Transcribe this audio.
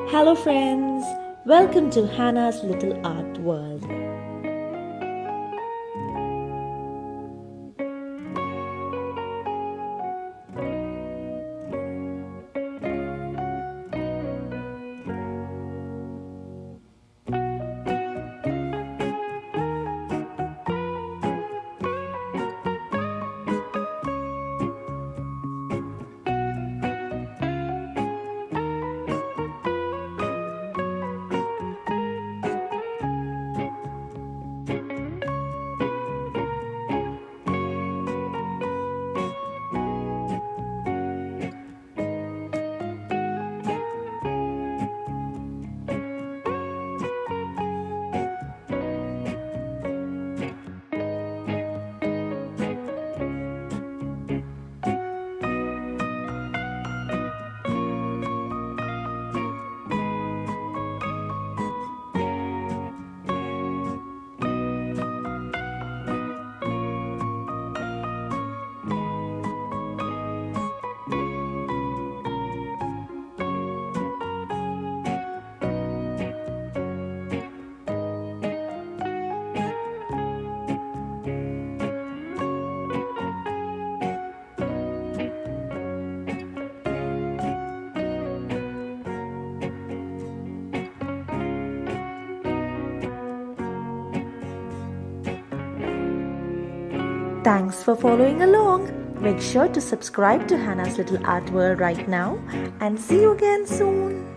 Hello, friends. Welcome to Hannah's Little Art World. Thanks for following along. Make sure to subscribe to Hannah's Little Art World right now and see you again soon.